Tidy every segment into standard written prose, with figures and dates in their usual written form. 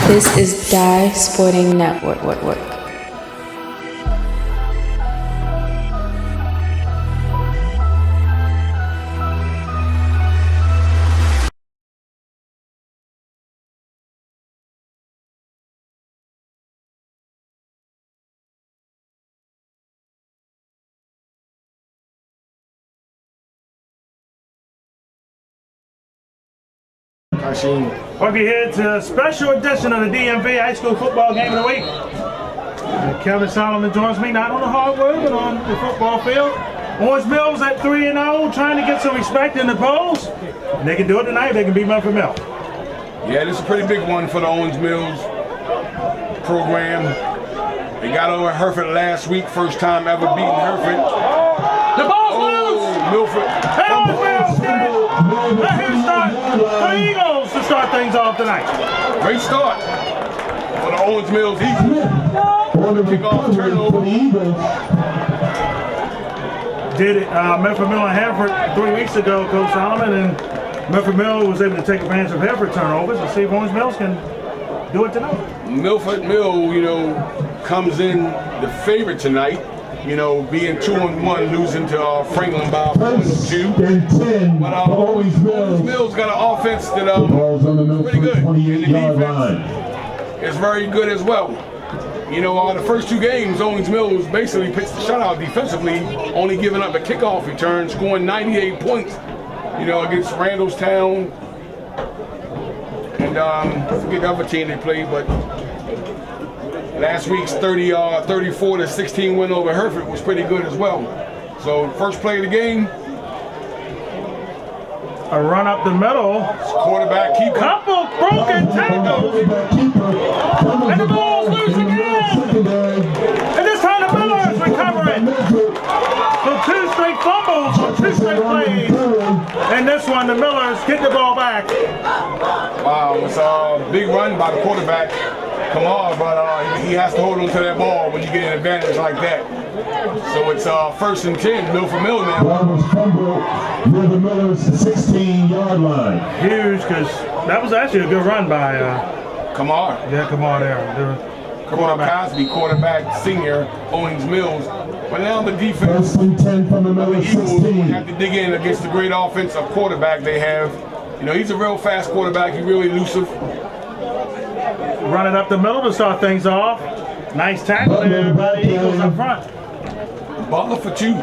This is Die Sporting Network. Welcome here to a special edition of the DMV High School Football Game of the Week. Kevin Solomon joins me, not on the hardwood, but on the football field. Owings Mills at 3-0, trying to get some respect in the polls. And they can do it tonight, they can beat Milford Mill. Yeah, this is a pretty big one for the Owings Mills program. They got over Hereford last week, first time ever beating Hereford. The ball's loose! Milford. Hey, Owings Mills, get it! Now here's start for the Eagles to start things off tonight. Great start for the Owings Mills Eagles. Kickoff turnover. Did it, Milford Mill and Hereford 3 weeks ago, Coach Solomon, and Milford Mill was able to take advantage of Hereford turnovers and see if Owings Mills can do it tonight. Milford Mill, comes in the favorite tonight. Being 2-1, losing to Franklin by 4-2. But Owings Mills got an offense that pretty good. And the defense is very good as well. The first two games, Owings Mills basically pitched the shutout defensively, only giving up a kickoff return, scoring 98 points, against Randallstown. And I forget the other team they played, but last week's 34-16 win over Hereford was pretty good as well. So first play of the game. A run up the middle. Quarterback keeper. Couple broken tackles. And the ball's loose again. And this time the Miller is recovering. So 2 straight fumbles on 2 straight plays. And this one, the Millers get the ball back. Wow, it's a big run by the quarterback. Come on, but he has to hold on to that ball when you get an advantage like that. So it's 1st and 10, Milford Mill now. Ball was fumbled near the Millers' 16-yard line. Huge, because that was actually a good run by Kamar. Yeah, Kamar there. Kamar Cosby, quarterback, senior, Owings Mills. But now the defense, 1st and 10 from the Millers' 16. Have to dig in against the great offensive quarterback they have. He's a real fast quarterback. He's really elusive. Run it up the middle to start things off. Nice tackle there by the Eagles up front. Butler for 2.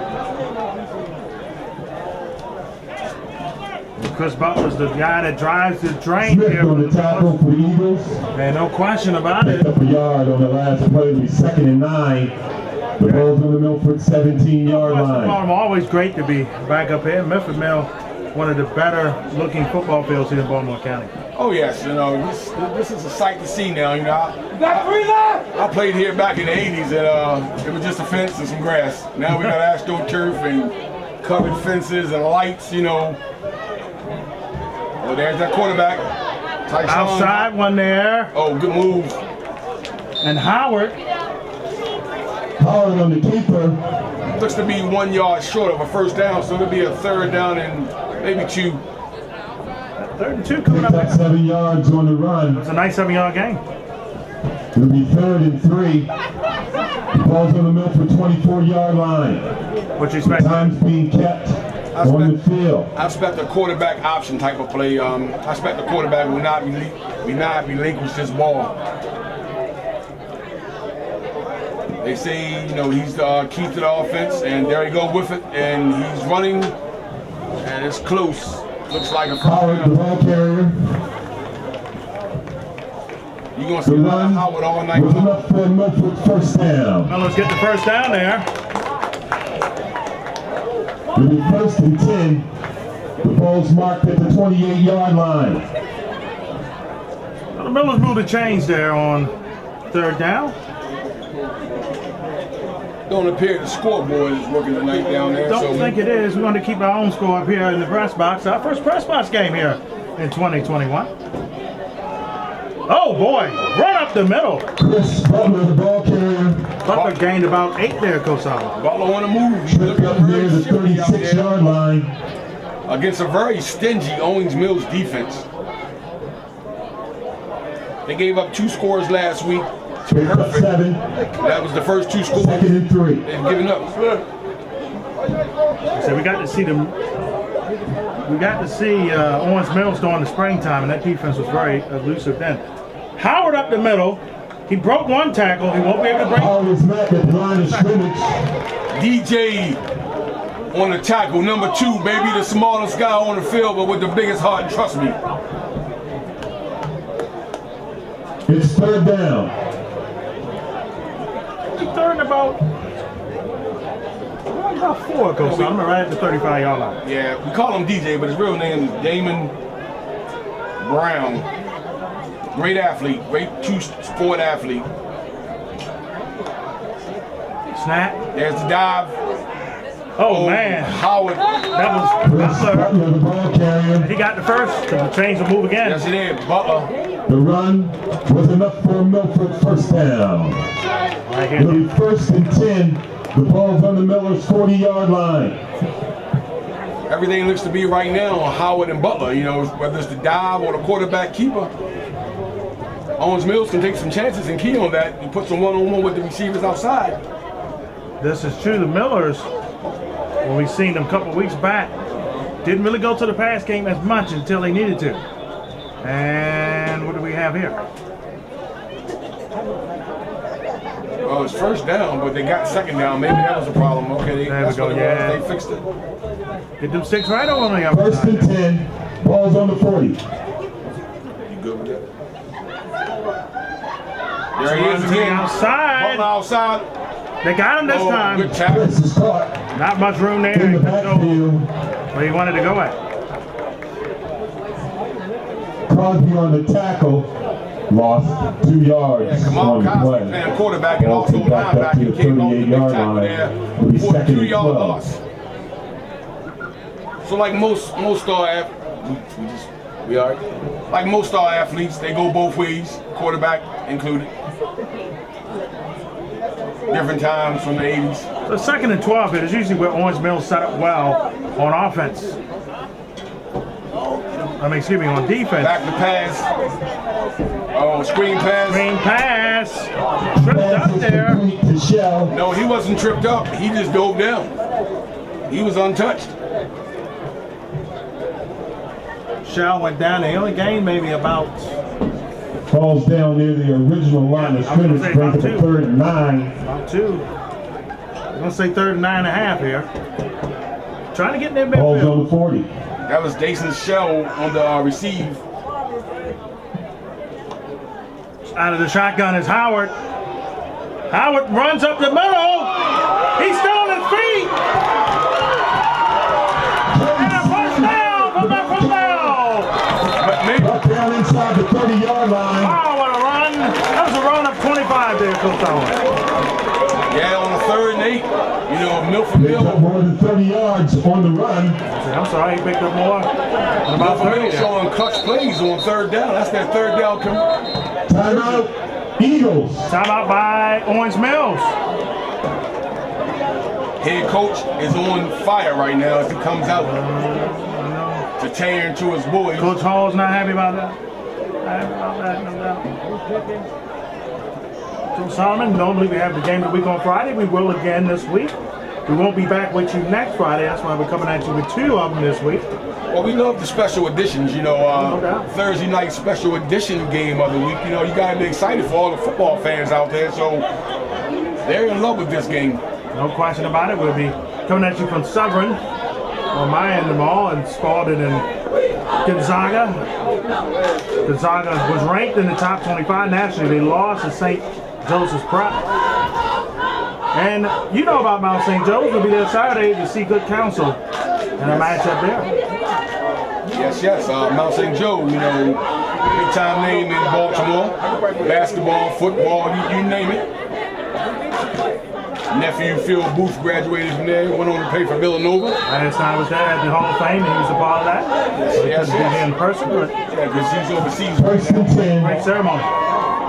Chris Butler's the guy that drives the train Smith here. on the tackle for the Eagles. And no question about it. Picked up a yard on the last play. It'll be 2nd and 9. The ball's on the Milford 17-yard line. Always great to be back up here. Milford Mill, one of the better looking football fields here in Baltimore County. Oh yes, this is a sight to see now. I played here back in the 80s and it was just a fence and some grass. Now we got AstroTurf and covered fences and lights, Well, there's that quarterback. Tyson. Outside one there. Oh, good move. And Howard on the keeper. Looks to be 1 yard short of a first down, so it'll be a 3rd down and maybe 2. 3rd and 2 coming up. 7 yards on the run. It's a nice 7-yard game. It'll be 3rd and 3. The ball's on the Milford 24-yard line. What you expect? Time's being kept on the field. I expect a quarterback option type of play. I expect the quarterback will not relinquish this ball. They say, he's the key to the offense, and there he go with it, and he's running, and it's close. Looks like a Howard, the ball carrier. You're going to see Howard all night long. Enough for Milford's first down. Well, let's get the first down there. It'll be 1st and 10. The ball's marked at the 28-yard line. Well, the Millers moved a change there on 3rd down. Don't appear the scoreboard is working tonight down there. Don't think it is. We're going to keep our own score up here in the press box. Our first press box game here in 2021. Oh boy, run up the middle. Chris Butler, the ball carrier. Butler gained about 8 there, Coach Solomon. Butler on the move. He's Tripped up near the 36-yard line. Against a very stingy Owings Mills defense. They gave up 2 scores last week. Perfect. 7. That was the first 2 scores. 2nd and 3. They've given up. So we got to see them. We got to see Owings Mills during the springtime, and that defense was very elusive then. Howard up the middle. He broke 1 tackle. He won't be able to break. Howard's met at the line of scrimmage. DJ on the tackle, number 2, maybe the smallest guy on the field, but with the biggest heart. Trust me. It's 3rd down. Third and about 4, Coach. I'm right at the 35-yard line. Yeah, we call him DJ, but his real name is Damon Brown. Great athlete, great 2-sport athlete. Snap. There's the dive. Oh man. Howard. That was Butler, the ball carrier. He got the first. The change will move again. Yes, it is. Butler. The run was enough for Milford. 1st down. Right It'll be here. 1st and 10. The ball's on the Miller's 40-yard line. Everything looks to be right now on Howard and Butler. You know, whether it's the dive or the quarterback keeper. Owings Mills can take some chances and key on that. He puts some one-on-one with the receivers outside. This is true. The Millers, when we seen them a couple weeks back, didn't really go to the pass game as much until they needed to. And what do we have here? Well, it's 1st down, but they got 2nd down. Maybe that was a problem. Okay, There we that's go, what it yeah. was. They fixed it. Get them 6 right on the other 1st and 10. Ball's on the 40. You good with that? There he is again. Outside. Butler outside. They got him this Oh, time. good tackle. This is caught Not much room there. in the He couldn't go backfield. where he wanted to go at. Crosby on the tackle. Lost 2 yards Yeah, Kamal on the Cosby play. playing quarterback and Ball also took back up linebacker. to He the came off the big 38-yard tackle line. there It'll be for a 2nd and 2-yard 12. loss. So like most star like most star athletes, they go both ways, quarterback included. Different times from the 80s. So 2nd and 12 it is usually where Owings Mills set up well on offense. I mean, excuse me, on defense. Back to pass. Oh, screen pass. Green pass. Tripped up there. To Shell. No, he wasn't tripped up. He just dove down. He was untouched. Shell went down. They only gained maybe about Falls down near the original line of I was gonna scrimmage. say Brings about up a 2. 3rd and 9. About 2. I'm gonna say 3rd and 9.5 here. Trying to get in their Ball's midfield. on the 40. That was Jason Shell on the receive. Out of the shotgun is Howard. Howard runs up the middle. He's still on his feet. And a first down from Bell. But maybe Up down inside the 30-yard line. Oh, what a run. That was a run of 25 there, Coach Owens. yeah, on the 3rd and 8. You know, Milford Picked up Mill. more than 30 yards on the run. I'm sorry, he picked up more. About Milford 30 Mill there. showing clutch plays on 3rd down. That's their 3rd down. Timeout. Eagles. Timeout by Owings Mills. Head coach is on fire right now as he comes out to tear into his boys. Coach Hall's not happy about that. Not happy about that, no doubt. So Solomon, normally we have the game of the week on Friday. We will again this week. We won't be back with you next Friday. That's why we're coming at you with 2 of them this week. Well, we love the special editions, you know, Thursday night special edition game of the week. You know, you got to be excited for all the football fans out there. So they're in love with this game. No question about it. We'll be coming at you from Severn on my end of the mall and Spalding and Gonzaga. Gonzaga was ranked in the top 25 nationally. They lost to St. Joseph's Prep. And you know about Mount St. Joe's. We'll be there Saturday to see good counsel and a matchup there. Yes, Mount St. Joe, you know, big time name in Baltimore. Basketball, football, you name it. Nephew Phil Booth graduated from there, went on to play for Villanova. Last time I was there at the Hall of Fame, and he was a part of that. So he couldn't be here in person, but Yeah, because he's overseas. 1st and 10. great ceremony.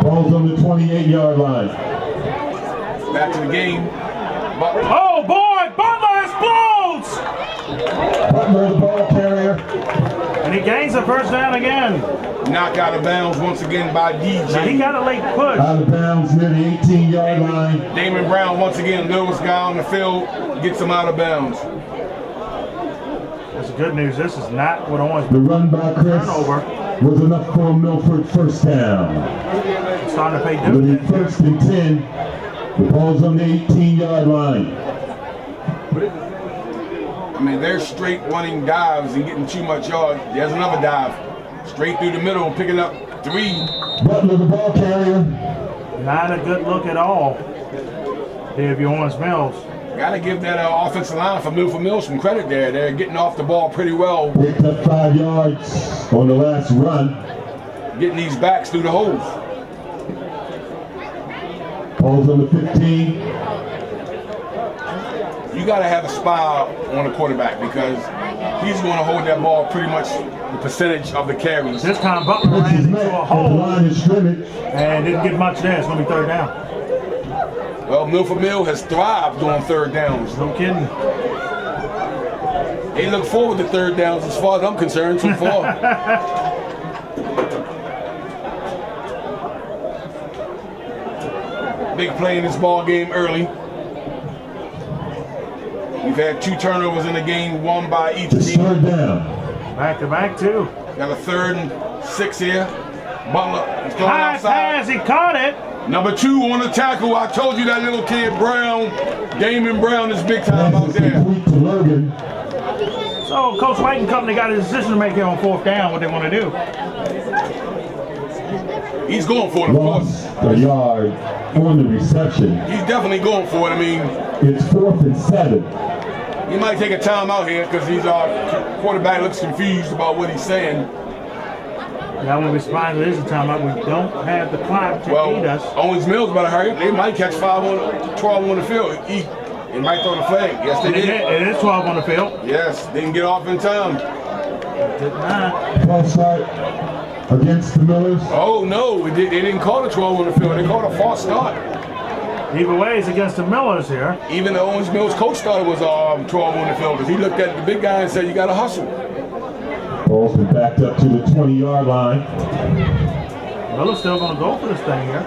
Ball's on the 28-yard line. Back to the game. Oh boy, Butler explodes! Butler, the ball carrier. And he gains the first down again. Knocked out of bounds once again by DJ. Now he got a late push. Out of bounds near the 18-yard line. Damon Brown once again, lowest guy on the field, gets him out of bounds. That's the good news. This is not what Owings. The run by Chris Turnover. was enough for a Milford first down. It's starting to pay It'll be dividends. first and 10. The ball's on the 18-yard line. I mean, they're straight running dives and getting too much yard. There's another dive. Straight through the middle, picking up 3. Butler, the ball carrier. Not a good look at all. If you're Owings Mills. Got to give that offensive line for Milford Mills some credit there. They're getting off the ball pretty well. Picked up 5 yards on the last run. Getting these backs through the holes. Ball's on the 15. You got to have a spy on the quarterback because he's going to hold that ball pretty much the percentage of the carries. This time Butler This ran is into Matt a at the hole line of scrimmage. and didn't get much there. It's going to be third down. Well, Milford Mill has thrived on third downs. No kidding. They look forward to third downs as far as I'm concerned so far. Big play in this ball game early. We've had 2 turnovers in the game, 1 by each It's team. third down. Back to back, too. Got a 3rd and 6 here. Butler is going High outside. pass. He caught it. Number 2 on the tackle. I told you that little kid Brown, Damon Brown is big time out Pass is there. complete to Logan. So Coach White and company got a decision to make here on 4th down, what they want to do. He's going for it, of course. Lost a yard on the reception. He's definitely going for it. I mean, It's 4th and 7. he might take a timeout here because he's quarterback looks confused about what he's saying. That won't be surprised it is a timeout. We don't have the clock to aid us. Owings Mills better hurry up. They might catch 12 on the field. He might throw the flag. Yes, they did. It is 12 on the field. Yes, didn't get off in time. Did not. False start against the Millers. Oh no, they didn't call a 12 on the field. They called a false start. Either way, it's against the Millers here. Even the Owings Mills coach thought it was 12 on the field because he looked at the big guy and said, "You got to hustle." Ball's been backed up to the 20-yard line. Miller's still going to go for this thing here.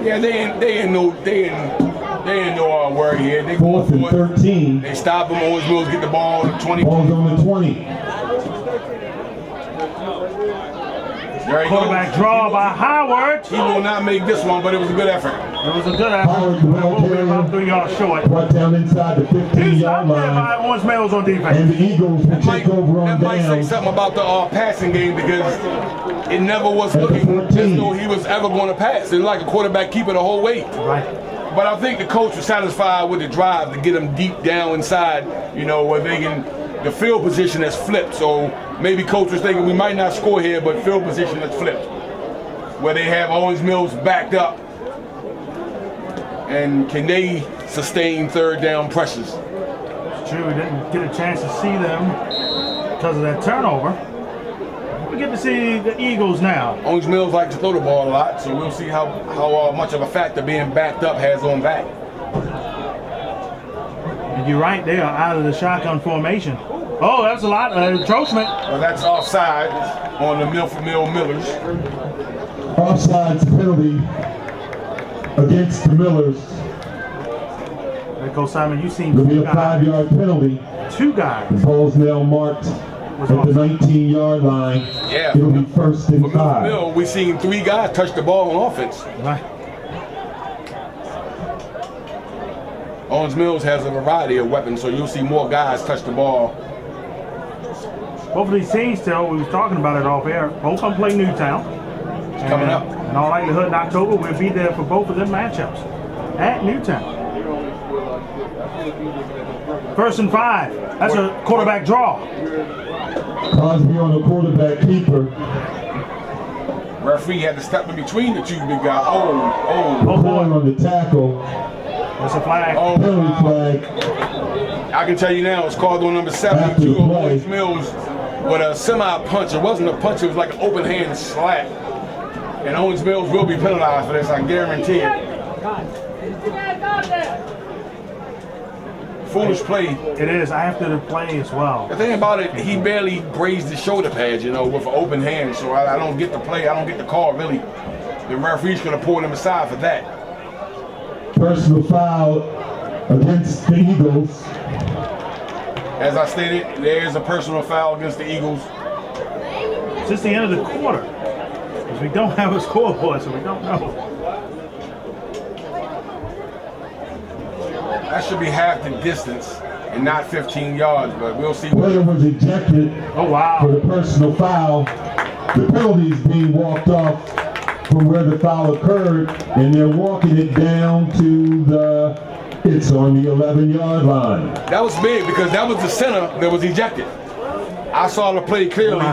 Yeah, they ain't no worry here. They going 4th and for it. 13. They stop him. Owings Mills get the ball at 20. Ball's on the 20. There he Quarterback goes. draw by Howard. He will not make this one, but it was a good effort. It was a good effort. Howard, the ball We'll be about carrier. 3 yards short. Brought down inside the He's 15-yard up there by line. Owings Mills on defense. And the Eagles will take over That on might say downs. something about the passing game because it never was At the looking 14. as though he was ever going to pass. It's like a quarterback keeping the whole weight. Right. But I think the coach was satisfied with the drive to get him deep down inside, where they can, the field position has flipped. So maybe coach was thinking we might not score here, but field position has flipped. Where they have Owings Mills backed up. And can they sustain third down pressures? It's true, we didn't get a chance to see them because of that turnover. We get to see the Eagles now. Owings Mills like to throw the ball a lot, so we'll see how much of a factor being backed up has on that. And you're right, they are out of the shotgun formation. Oh, that's a lot of encroachment. Well, that's offside on the Milford Millers. Offsides penalty against the Millers. There goes Simon, you've seen There'll be two a guys. 5-yard penalty. Two guys. The ball's now marked at the 19-yard line. Yeah. It'll be first For and Milford 5. Mill, we've seen 3 guys touch the ball on offense. Right. Owings Mills has a variety of weapons, so you'll see more guys touch the ball. Both of these teams still, we was talking about it off air, both of them play Newtown. Coming up. In all likelihood in October, we'll be there for both of them matchups at Newtown. 1st and 5. That's a quarterback draw. Crosby on the quarterback keeper. Referee had to step in between the 2 big guys. Oh Calling on the tackle. That's a flag. Penalty flag. I can tell you now, it's called on number 72 of Owings Mills with a semi-punch. It wasn't a punch, it was like an open hand slap. And Owings Mills will be penalized for this, I guarantee it. foolish play. It is after the play as well. The thing about it, he barely grazed the shoulder pads, you know, with an open hand. So I don't get the play. I don't get the call, really. The referee's going to pull him aside for that. Personal foul against the Eagles. As I stated, there is a personal foul against the Eagles. It's just the end of the quarter. Because we don't have a scoreboard, so we don't know. That should be half the distance and not 15 yards, but we'll see. Player was ejected for the personal foul. The penalty is being walked off from where the foul occurred, and they're walking it down to it's on the 11-yard line. That was big because that was the center that was ejected. I saw the play clearly.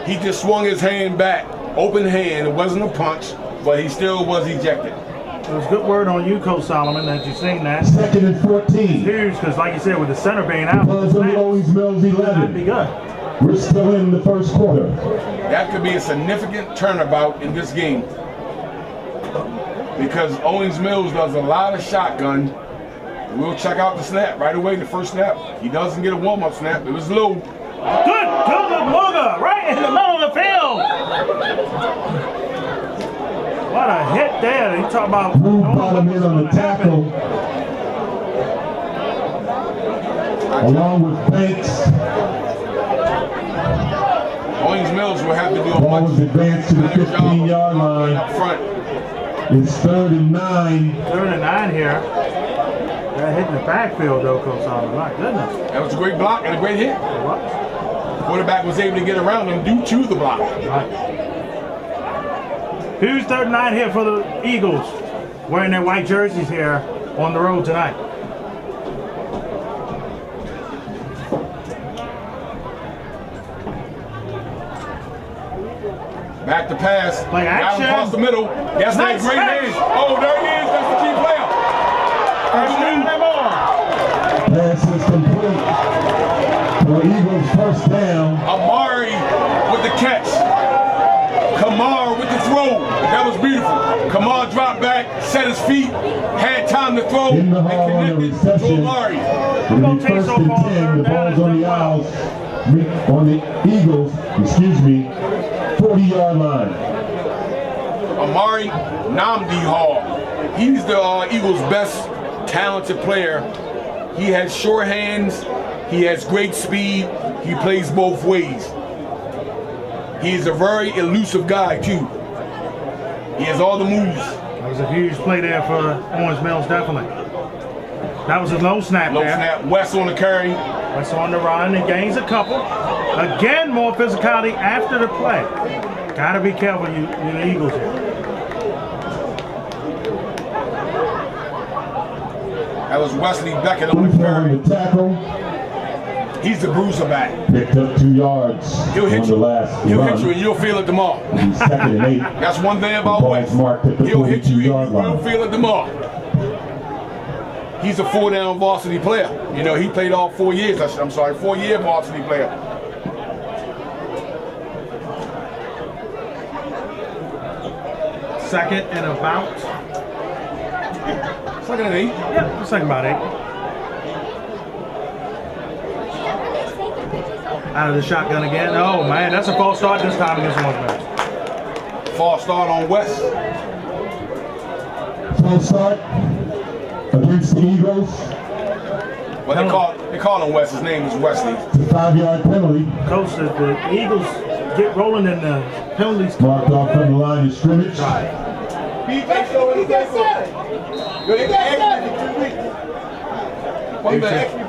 He just swung his hand back, open hand. It wasn't a punch, but he still was ejected. It was good word on you, Coach Solomon, that you've seen that. 2nd and 14. It's huge because, like you said, with the center being out, Because of the Owings Mills 11. that'd be good. We're still in the first quarter. That could be a significant turnabout in this game. Because Owings Mills does a lot of shotgun. We'll check out the snap right away, the first snap. He doesn't get a warm-up snap. It was low. Good to the Booger, right in the middle of the field. What a hit there. You talk about bottom in on the tackle. Along with Banks. Owings Mills will have to do a Ball much was advanced to the better job 15-yard line. up front. It's 3rd and 9. 3rd and 9 here. They're hitting the backfield though, Coach Solomon. My goodness. That was a great block and a great hit. Quarterback was able to get around him due to the block. Right. Who's 3rd and 9 here for the Eagles? Wearing their white jerseys here on the road tonight. Back to pass. Play action. Down across the middle. That's that great catch. man. Oh, there he is. That's the key player. Pass is complete. For Eagles first down. Amari with the catch. Kamar with the throw. That was beautiful. Kamar dropped back, set his feet, had time to throw, In the and hall on the connected to reception. Amari. It'll be 1st and 10. The ball's on the Owls. On the Eagles, 40-yard line. Amari Namdi Hall. He's the Eagles' best talented player. He has sure hands. He has great speed. He plays both ways. He's a very elusive guy, too. He has all the moves. That was a huge play there for Owings Mills, definitely. That was a low snap Low there. snap. West on the carry. West on the run and gains a couple. Again, more physicality after the play. Gotta be careful, you the Eagles here. That was Wesley Beckett on the carry. The tackle. He's the bruiser back. Picked up 2 yards. He'll hit on you. The last He'll run. hit you and you'll feel it tomorrow. He's 2nd and 8. That's one thing about Ball's West. marked at the He'll hit you and you 42-yard will line. feel it tomorrow. He's a 4-down varsity player. You know, he played all 4 years. I'm sorry, 4-year varsity player. Second and about. 2nd and 8. Yeah, second about 8. Out of the shotgun again. Oh man, that's a false start this time against Owings Mills. False start on West. False start against the Eagles. But they call him West. His name is Wesley. It's a 5-yard penalty. Coach, the Eagles get rolling in the penalties. Marked off from the line of scrimmage.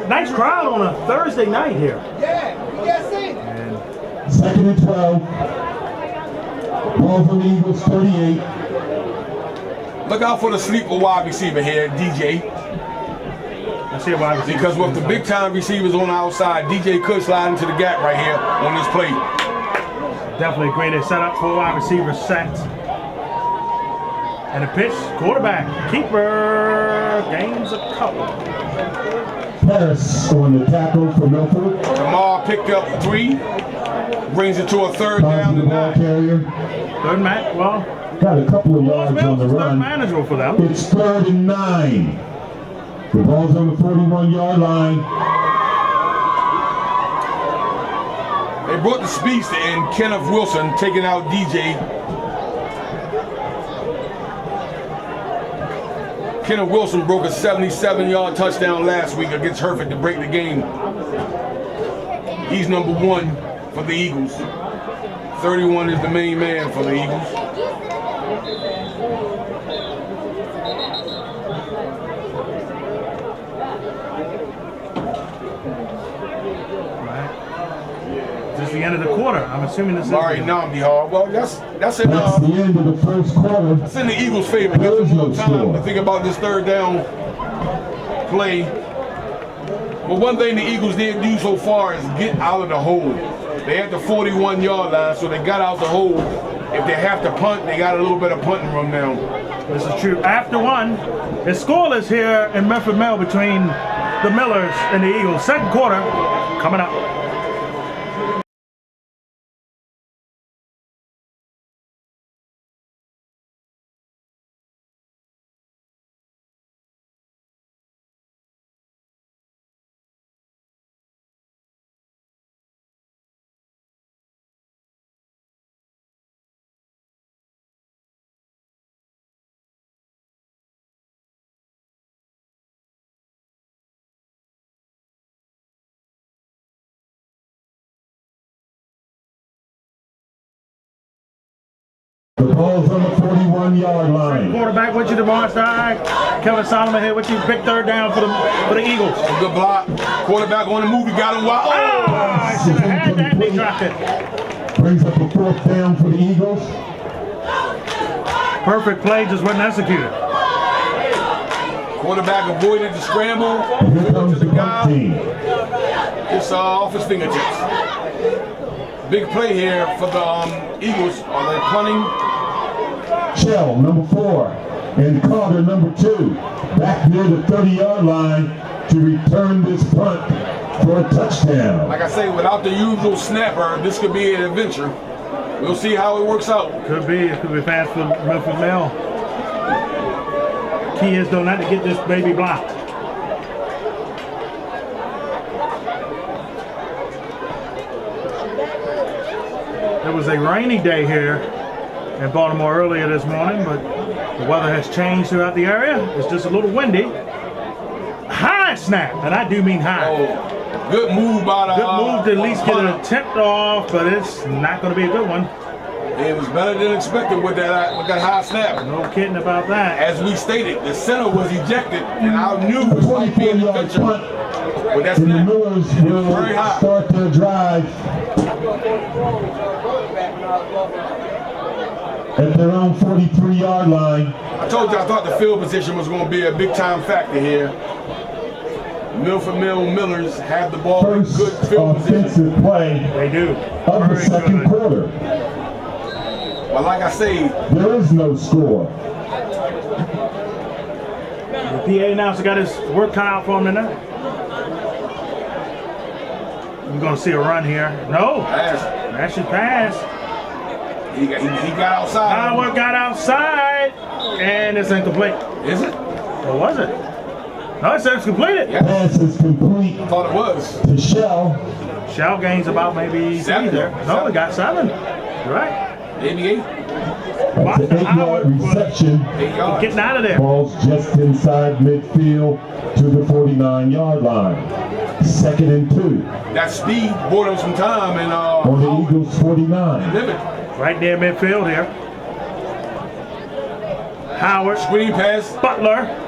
Nice crowd on a Thursday night here. And 2nd and 12. Ball from the Eagles 38. Look out for the sleeper wide receiver here, DJ. let's see why. Because with the big time receivers on the outside, DJ could slide into the gap right here on this play. Definitely a great setup for wide receiver set. And a pitch, quarterback, keeper, gains a couple. Harris on the tackle for Milford. Kamar picked up 3, brings it to a 3rd down The and ball 9. carrier. Third man, well, Got a couple of Owings yards on Mills the is not run. manageable for them. It's 3rd and 9. The ball's on the 41-yard line. They brought the speedster in, Kenneth Wilson, taking out DJ. Kenneth Wilson broke a 77-yard touchdown last week against Hereford to break the game. He's number 1 for the Eagles. 31 is the main man for the Eagles. This is the end of the quarter. I'm assuming this is. Larry Namdi Hall. Well, that's That's the end of the first quarter. That's in the Eagles' favor. There Gives is them no more time score. to think about this third down play. But one thing the Eagles did do so far is get out of the hole. They had the 41-yard line, so they got out the hole. If they have to punt, they got a little bit of punting room now. This is true. After one, it's scoreless here in Milford Mill between the Millers and the Eagles. Second quarter coming up. The ball's on the 41-yard line. Quarterback with you, DeMar Stein. Kevin Solomon here with you. Big third down for the Eagles. A good block. Quarterback on the move. He got him wild. I should have had that. They dropped it. Brings up a fourth down for the Eagles. Perfect play, just wasn't executed. Quarterback avoided the scramble. Here comes the punt team. It's off his fingertips. Big play here for the Eagles. Are they punting? Shell, number 4, and Carter, number 2, back near the 30-yard line to return this punt for a touchdown. Like I say, without the usual snapper, this could be an adventure. We'll see how it works out. Could be. It could be fast for Milford Mill. Key is though not to get this baby blocked. It was a rainy day here in Baltimore earlier this morning, but the weather has changed throughout the area. It's just a little windy. High snap, and I do mean high. Oh, good move by the Good move to at least get an punter. attempt off, but it's not going to be a good one. It was better than expected with that high snap. No kidding about that. As we stated, the center was ejected, and I knew it might be an 24-yard adventure. punt, But that's and the not. Millers will Very high. start their drive at their own 43-yard line. I told you I thought the field position was going to be a big-time factor here. Milford Millers have the ball in First good field position. offensive play They do. of the Very second good. quarter. But like I say, There is no score. The PA announcer got his work cut out for him tonight. We're going to see a run here. No, pass. that should pass. He got outside. Howard got outside, and it's incomplete. Is it? Or was it? No, it said it's completed. Yeah. Pass is complete I thought it was. to Shell. Shell gains about maybe 7 there. No, Seven. it got 7. You're right. Maybe 8. That's an 8-yard reception. 8 yards. Getting out of there. Ball's just inside midfield to the 49-yard line. 2nd and 2 That speed bought him some time, and on the Eagles 49. limit. Right there midfield here. Howard, Screen pass. Butler.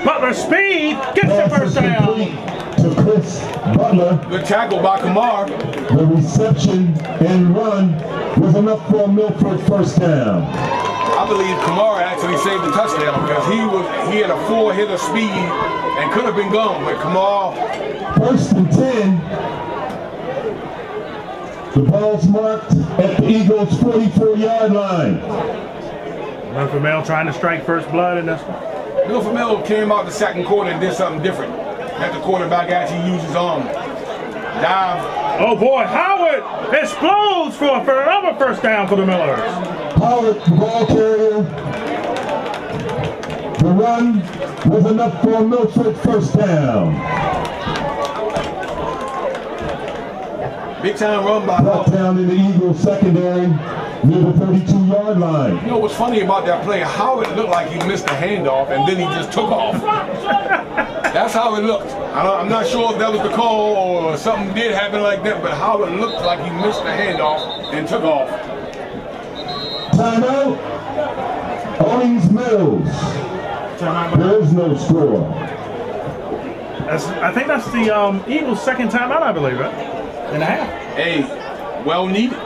Butler speed gets the Pass first is complete down. to Chris Butler. Good tackle by Kamar. The reception and run was enough for a Milford first down. I believe Kamar actually saved the touchdown because he had a 4-hitter speed and could have been gone. But Kamar, 1st and 10. The ball's marked at the Eagles 44-yard line. Milford Mill trying to strike first blood in this one. Milford Mill came out the second quarter and did something different. Had the quarterback actually use his arm. Dive. Oh boy, Howard explodes for another first down for the Millers. Howard, the ball carrier, The run was enough for Milford first down. Big time run by Brought down in the Eagles secondary near the 32-yard line. You know what's funny about that play? How it looked like he missed the handoff and then he just took off. That's how it looked. I'm not sure if that was the call or something did happen like that, but how it looked like he missed the handoff and took off. Timeout. Owings Mills. There is no score. I think that's the Eagles' second timeout, I believe, right? And a half. Hey, well needed.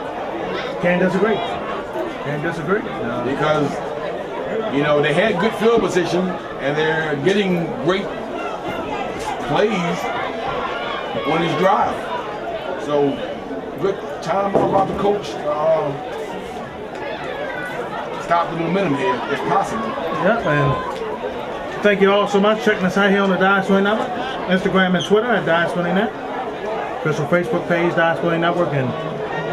Can't disagree. Can't disagree. No. Because, you know, they had good field position and they're getting great plays on his drive. So, good time about the coach. Stop the momentum here if possible. Yep, and thank you all so much. Checking us out here on the DSN Network, Instagram and Twitter at DSN Net, official Facebook page DSN Network, and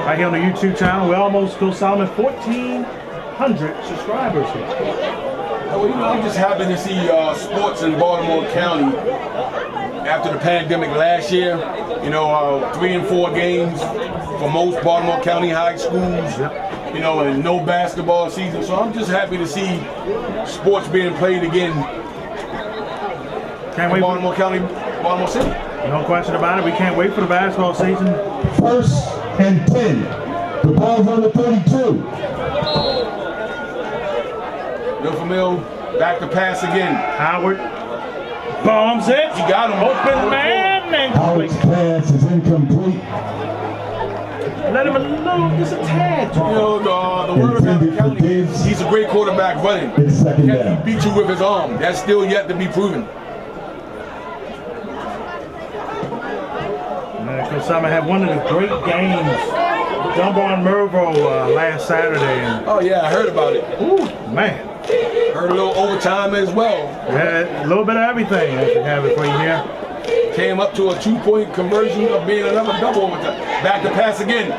right here on the YouTube channel. We almost go Solomon 1,400 subscribers here. Well, you know, I'm just happy to see sports in Baltimore County after the pandemic last year. You know, 3 and 4 games for most Baltimore County high schools. Yep. You know, and no basketball season. So I'm just happy to see sports being played again Can't wait in Baltimore County, Baltimore City. No question about it. We can't wait for the basketball season. 1st and 10. The ball's on the 32. Milford Mill back to pass again. Howard bombs it. He got him. Open man and Howard's pass is incomplete. let him alone. Just a tad. You know, the word around the county, he's a great quarterback running. It's second Can down. he beat you with his arm? That's still yet to be proven. Coach Simon had one of the great games. Dunbar and Mervo last Saturday. And, Oh yeah, I heard about it. ooh, man. Heard a little overtime as well. Yeah, a little bit of everything. I should have it for you here. Came up to a 2-point conversion of being another double overtime. Back to pass again.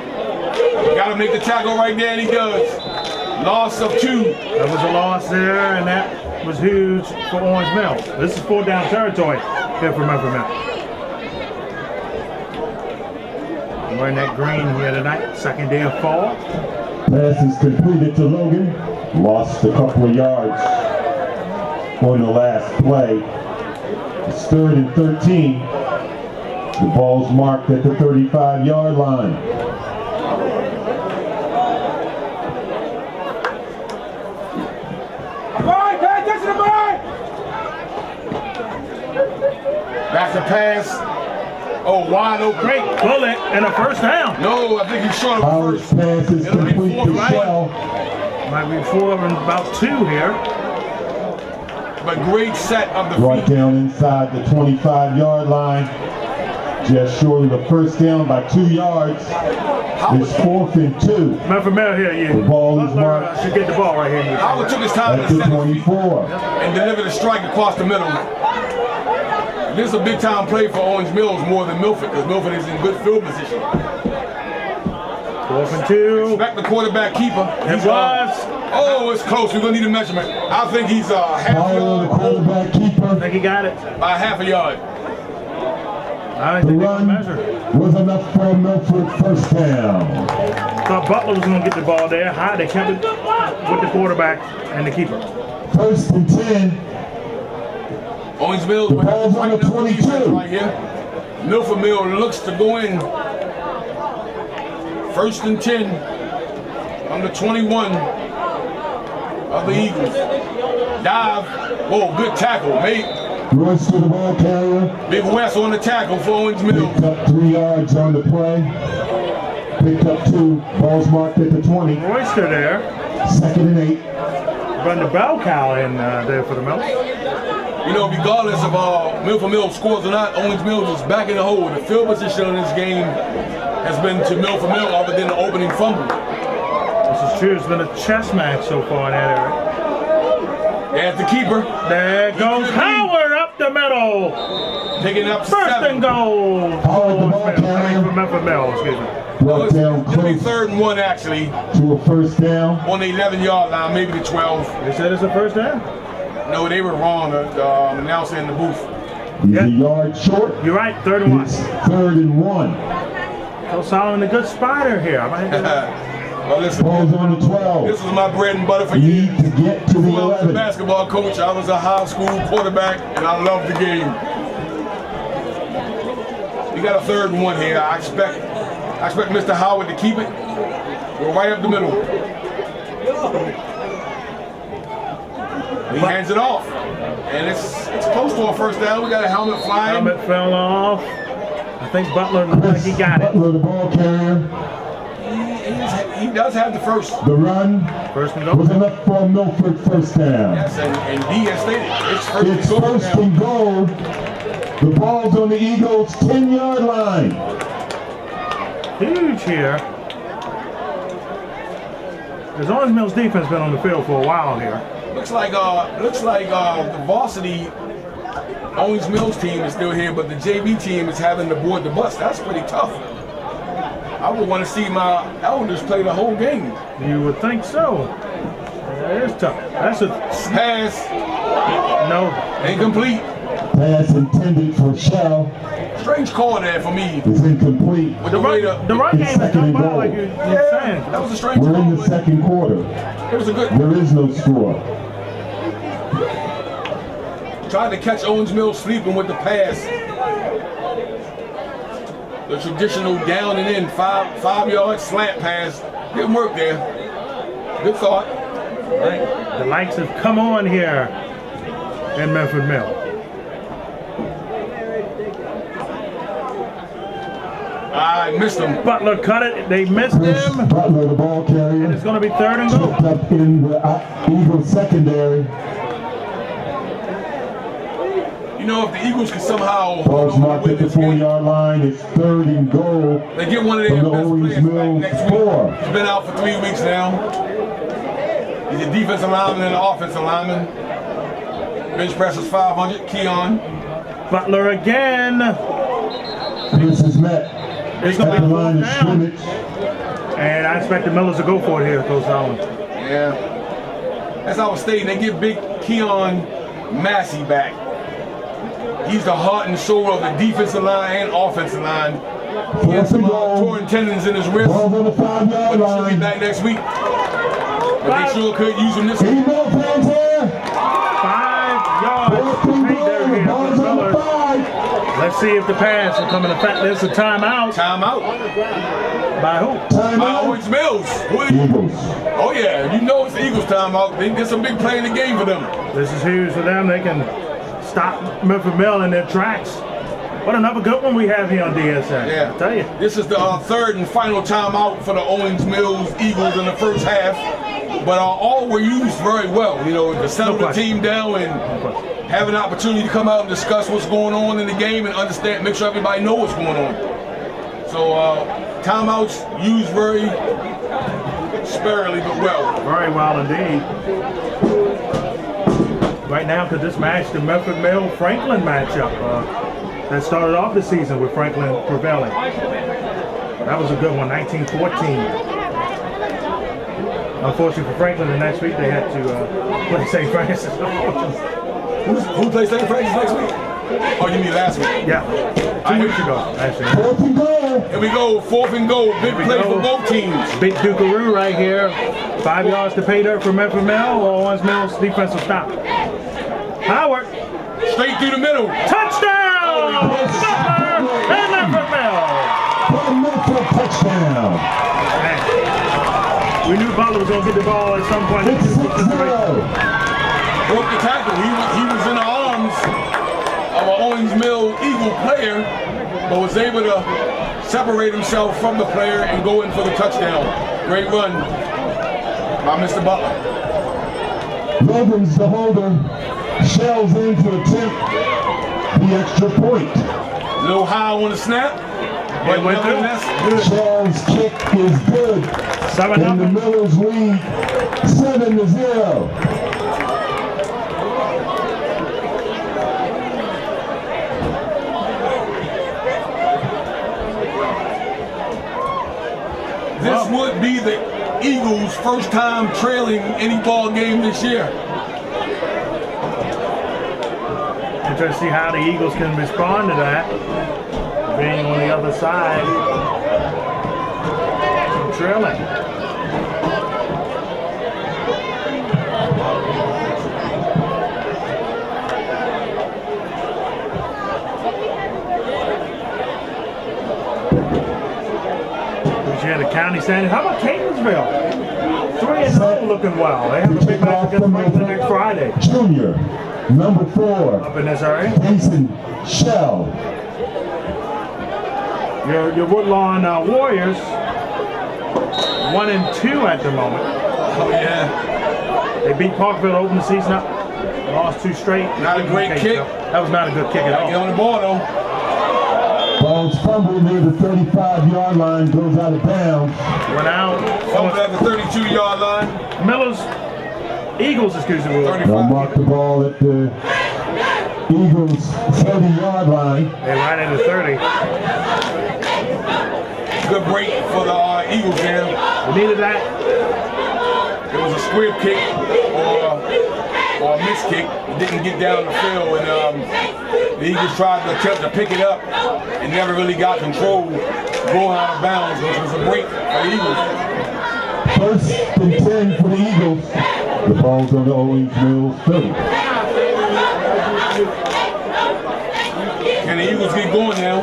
Got to make the tackle right there, and he does. Loss of 2. That was a loss there, and that was huge for Owings Mills. This is 4 down territory here for Milford Mill. Wearing that green here tonight, second day of fall. Pass is completed to Logan. Lost a couple of yards on the last play. It's 3rd and 13. The ball's marked at the 35-yard line. Back to pass. Oh, wide open. Great bullet and a first down. No, I think he's short of Howard's first. pass is It'll be complete 4th to right. Shell. Might be 4 and about 2 here. But great set of the Brought feet. down inside the 25-yard line. Just short of the first down by 2 yards. It's 4th and 2. Milford Mill here, you. The ball is Butler marked should get the ball right here. Howard took his time at to the set his feet 24. and delivered a strike across the middle. This is a big time play for Owings Mills more than Milford, because Milford is in good field position. 4th and 2. Expect the quarterback keeper. It was. Oh, it's close. We're going to need a measurement. I think he's half a Howard, the yard quarterback I keeper. think he got it. by half a yard. I The think they can run measure. was enough for Milford first down. Thought Butler was going to get the ball there. High, they kept it with the quarterback and the keeper. 1st and 10. Owings Mills The will have ball's to on the tighten up the 22. defense right here. Milford Mill looks to go in. 1st and 10 on the 21 of the Eagles. Dive. Whoa, good tackle. Mate. Royce to the ball carrier. Big West on the tackle for Owings Mills. Picked up 3 yards on the play. Picked up 2. Ball's marked at the 20. Royster there. 2nd and 8. Run the bell cow in there for the Mills. You know, regardless of Milford Mill scores or not, Owings Mills is back in the hole. The field position in this game has been to Milford Mill other than the opening fumble. This is true. It's been a chess match so far in that area. There's the keeper. There goes Howard up the middle. Picking up 1st 7. and goal. Howard, the ball carrier. For Milford Mill, excuse me. Brought down It'll be close 3rd and 1 actually to a first down. on the 11-yard line, maybe the 12. They said it's a first down. No, they were wrong. The announcer in the booth. He's a yard short. You're right, 3rd and 1. It's 3rd and 1. Coach Solomon, a good spider here. Well, listen, Ball's on the 12. this was my bread and butter for Need years. to get to the When I was a 11. basketball coach, I was a high school quarterback, and I loved the game. We got a 3rd and 1 here. I expect Mr. Howard to keep it. Go right up the middle. He hands it off, and it's close to a 1st down. We got a helmet flying. Helmet fell off. I think Butler looked like he got it. Butler, the ball carrier. He does have the first. The run 1st and goal. was enough for Milford, 1st down. Yes, and D has stated it's 1st It's and goal 1st now. and goal. The ball's on the Eagles' 10-yard line. Huge here. Because Owings Mills defense been on the field for a while here. Looks like the varsity Owings Mills team is still here, but the JV team is having to board the bus. That's pretty tough. I would want to see my elders play the whole game. You would think so. That is tough. That's a Pass no. incomplete. Pass intended for Shell Strange call there for me. is incomplete. With The way run game is done well, like you're saying. that was a strange We're call. in the but 2nd quarter. It was a good. There is no score. Trying to catch Owings Mills sleeping with the pass. The traditional down and in 5-yard slant pass. Didn't work there. Good thought. Right. The lights have come on here in Milford Mill. I missed him. Butler cut it. They missed Chris him. Butler, the ball carrier. And it's going to be 3rd and goal. Checked up in the Eagles secondary. You know, if the Eagles can somehow Ball's marked at the 4-yard line. It's 3rd and goal. they get one of their From the best Owings players back Mills next week. 4. He's been out for 3 weeks now. He's a defensive lineman and an offensive lineman. Bench press is 500. Keon. Butler again. This is met. It's going At to the be line 4th of down. scrimmage. And I expect the Millers to go for it here, Coach Solomon. Yeah. As I was stating, they get big Keon Massey back. He's the heart and soul of the defensive line and offensive line. He has some torn tendons in his wrist, Ball's on the 5-yard but he should be line. back next week. But they sure could use him this Any week. more fans here? 5 yards. 4th and Hey, there goal. it The is. ball's on the Millers. 5. Let's see if the pass will come in effect. There's a timeout. Timeout. By who? By Timeout. Owings Mills. Eagles. Oh yeah, you know it's the Eagles timeout. It's a big play in the game for them. This is huge for them. They can stop Milford Mill in their tracks. What another good one we have here on DSN. Yeah. I tell you. This is the 3rd and final timeout for the Owings Mills Eagles in the 1st half. But all were used very well. You know, to settle the team down and have an opportunity to come out and discuss what's going on in the game and understand, make sure everybody knows what's going on. So timeouts used very sparingly but well. Very well indeed. Right now, could this match the Milford Mill Franklin matchup that started off the season with Franklin prevailing? That was a good one, 1914. Unfortunately for Franklin, the next week they had to play St. Francis. Who plays St. Francis next week? Oh, you mean last week? Yeah, 2 weeks ago, actually. 4th and goal. Here we go, 4th and goal. Big play for both teams. Big Dukaroo right here. 5 yards to pay dirt for Milford Mill. Owings Mill's defensive stop. Howard. Straight through the middle. Touchdown! Butler and Milford Mill. Milford touchdown. Man, we knew Butler was going to get the ball at some point. It's 6-0. Broke the tackle. He was in the arms of an Owings Mill Eagle player, but was able to separate himself from the player and go in for the touchdown. Great run by Mr. Butler. Logan's the holder. Shells in to attempt the extra point. A little high on the snap, but went through. nevertheless, good. Shell's kick is good. 7-0. And the Millers lead 7-0. This would be the Eagles' first time trailing any ball game this year. Interested to see how the Eagles can respond to that. Being on the other side, trailing. We had the county standing. How about Catonsville? 3-0 looking well. They have a big match against Franklin next Friday. Junior, number 4. Up in this area. Jason Shell. Your Woodlawn Warriors 1-2 at the moment. Oh yeah. They beat Parkville to open the season up. Lost 2 straight. Not a great kick. That was not a good kick at all. Get on the ball though. Ball's fumbled near the 35-yard line, goes out of bounds. Went out. Fumbled at the 32-yard line. Eagles, excuse me. They'll mark the ball at the Eagles' 30-yard line. They right into 30. Good break for the Eagles there. We needed that. It was a squib kick or a miss kick. It didn't get down the field, and the Eagles tried to attempt to pick it up and never really got control going out of bounds, which was a break for the Eagles. 1st and 10 for the Eagles. The ball's on the Owings Mills 30. Can the Eagles get going now?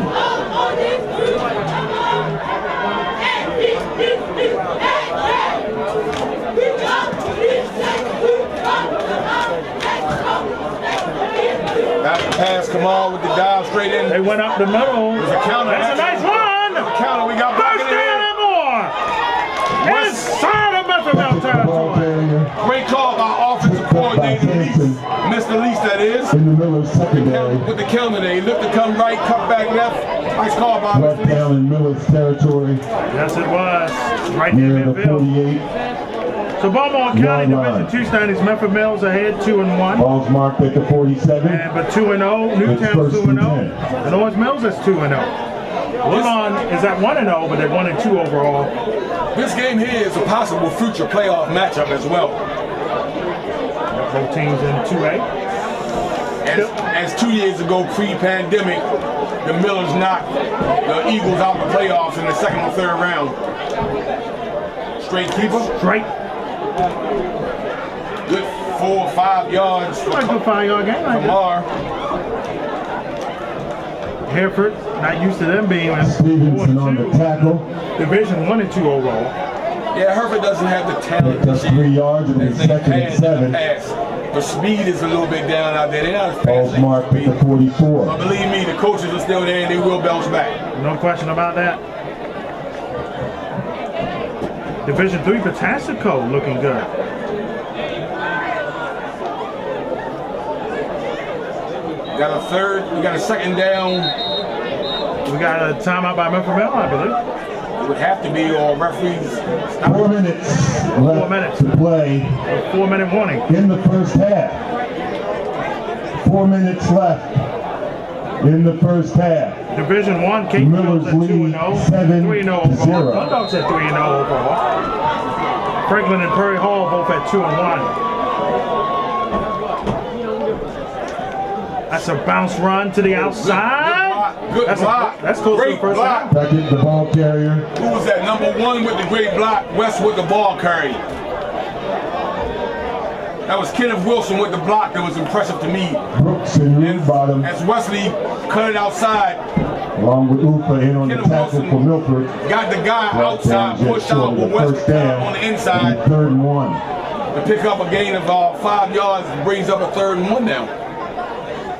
That pass come on with the dive straight in. They went up the middle. There's a counter. That's a nice run. Counter. We got back in First the down and more. Inside of Milford territory. Great call by offensive coordinator Least. Mr. Least, that is. In the Miller's secondary. With the counter there. He looked to come right, cut back left. Nice call by Mr. Left down Least. in Miller's territory. Yes, it was. Right Near there in the midfield. 48. So Baltimore County Yard Division 2 standings. Memphis Mills ahead 2-1. Ball's marked at the 47. But 2-0. Newtown 2-0. And Owings Mills is 2-0. Woodlawn is at 1-0, but they're 1-2 overall. This game here is a possible future playoff matchup as well. Both teams in 2A. As 2 years ago, pre-pandemic, the Millers knocked the Eagles out of the playoffs in the 2nd or 3rd round. Straight keeper. Straight. Good 4 or 5 yards for Like a 5-yard game like that. Kamar. Hereford, not used to them being in Stevenson on the 4-2. tackle. Division 1 and 2 overall. Yeah, Hereford doesn't have the talent. That's 3 yards and it's 2nd and 7. The speed is a little bit down out there. They're not as fast. Ball's as marked they at the used to be. 44. But believe me, the coaches are still there and they will bounce back. No question about that. Division 3 Patastico looking good. We got a 2nd down. We got a timeout by Milford, I believe. It would have to be, or referees. 4 minutes left 4 minutes. to play A 4-minute warning. in the first half. 4 minutes left in the first half. Division 1, Cape Mills at 2-0. 3-0 overall. Bulldogs at 3-0 overall. Franklin and Prairie Hall both at 2-1. That's a bounce run to the outside. Good block. That's close to the Great first block. half. Second, the ball carrier. Who was that? Number 1 with the great block. West with the ball carry. That was Kenneth Wilson with the block that was impressive to me. Brooks and bottom, As Wesley cut it outside, along with Ufa in on the Kenneth tackle Wilson for Milford. got the guy Brought outside, down just pushed short out of with the Wesley first down. on the inside And 3rd and 1. to pick up a gain of 5 yards and brings up a 3rd and 1 now.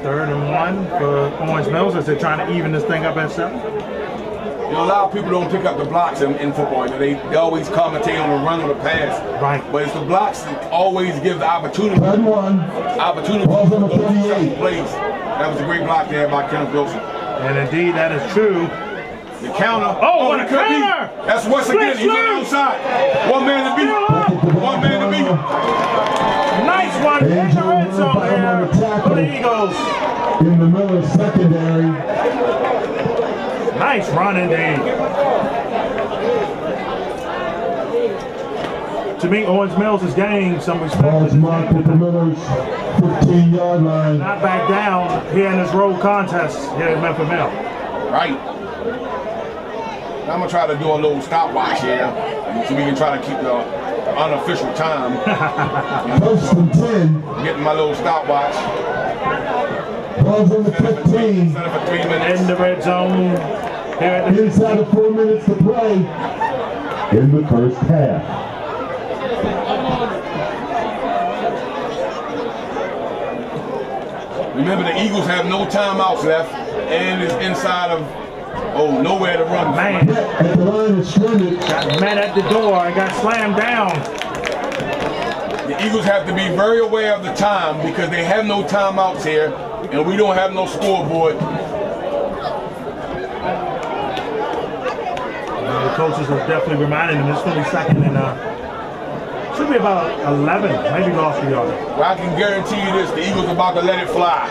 3rd and 1 for Owings Mills as they're trying to even this thing up at 7. You know, a lot of people don't pick up the blocks in football. You know, they always commentate on the run or the pass. Right. But it's the blocks that always give the opportunity. 3rd and 1. Opportunity Ball's for on the those 38. plays. That was a great block there by Kenneth Wilson. And indeed, that is true. The counter. Oh, what a it could be. counter! That's West again. He's on the outside. One man to beat. One man to beat. Nice one in the red zone here for the Eagles. In the Miller secondary. Nice run indeed. to me, Owings Mills' game, some respect. Ball's marked at the Miller's 15-yard line. Not back down here in this road contest here at Milford Mill. Right. I'm gonna try to do a little stopwatch here, so we can try to keep the unofficial time. First and 10. Getting my little stopwatch. Ball's on the 15. Set up for 3 minutes. In the red zone. Here at the Inside of 4 minutes to play in the first half. Remember, the Eagles have no timeouts left, and it's inside of nowhere to run. man. At the line of scrimmage. Got met at the door and got slammed down. The Eagles have to be very aware of the time because they have no timeouts here, and we don't have no scoreboard. The coaches are definitely reminding them it's going to be second and should be about 11, maybe lost the yard. Well, I can guarantee you this: the Eagles are about to let it fly,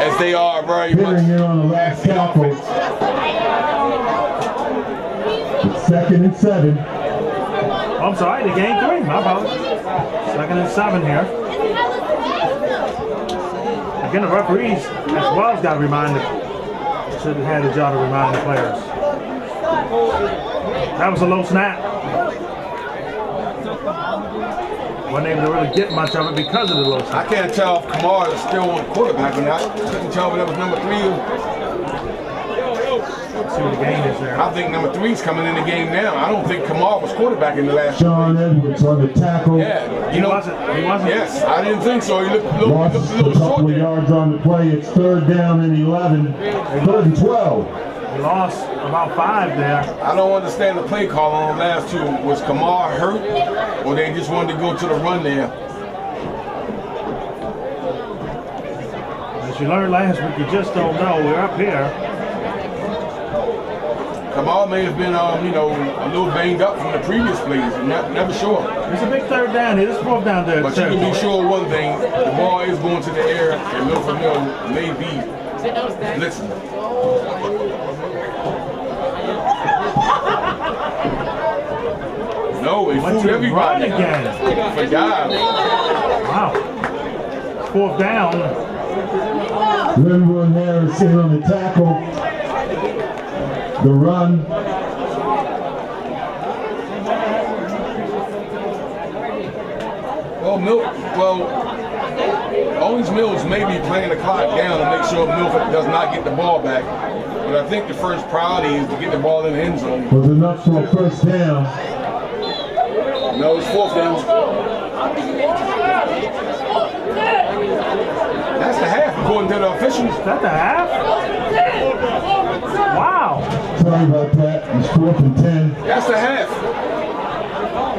as they are very much. Hitting here on the last tackle. It's 2nd and 7. Oh, I'm sorry, they gained 3. My apologies. 2nd and 7 here. Again, the referees as well has got to remind them. Should have had a job to remind the players. That was a low snap. Wasn't able to really get much of it because of the low snap. I can't tell if Kamar is still on quarterback or not. Couldn't tell if that was number 3. Let's see what the game is there. I think number 3's coming in the game now. I don't think Kamar was quarterback in the last. Sean Edwards on the tackle. Yeah, He wasn't. Yes, I didn't think so. He looked a Lost little a couple short of there. yards on the play. It's 3rd down and 11. 3rd and 12. He lost about 5 there. I don't understand the play call on the last 2. Was Kamar hurt, or they just wanted to go to the run there? As you learned last week, you just don't know. We're up here. Kamar may have been, a little banged up from the previous plays. Never sure. It's a big 3rd down here. It's 4th down there. But you can be sure of one thing: the ball is going to the air, and Milford Mill may be blitzing. No, he fooled everybody. Again. Forgot. Wow. 4th down. Linwood Harris in on the tackle. The run. Owings Mills may be playing the clock down to make sure Milford does not get the ball back. But I think the first priority is to get the ball in the end zone. Was enough for a 1st down. No, it's 4th down. That's the half, according to the officials. Is that the half? Wow. Sorry about that. It's 4th and 10. That's the half.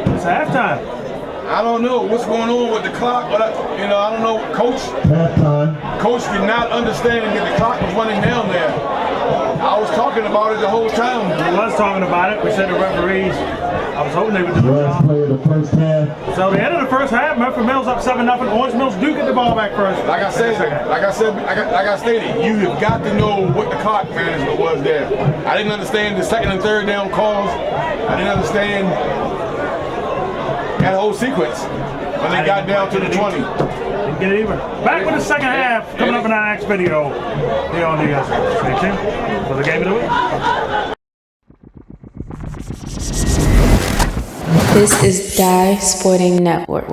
It's halftime. I don't know what's going on with the clock, but I don't know. Coach did not understand that the clock was running down there. I was talking about it the whole time. We was talking about it. We said the referees. I was hoping they would do the Last job. play of the first half. So the end of the first half, Milford Mills up 7-0. Owings Mills do get the ball back first. Like I stated, you have got to know what the clock management was there. I didn't understand the 2nd and 3rd down calls. I didn't understand that whole sequence when they got down to the 20. Didn't get it even. Back with the second half coming up in our next video here on DSN. Stay tuned for the game of the week. This is Die Sporting Network.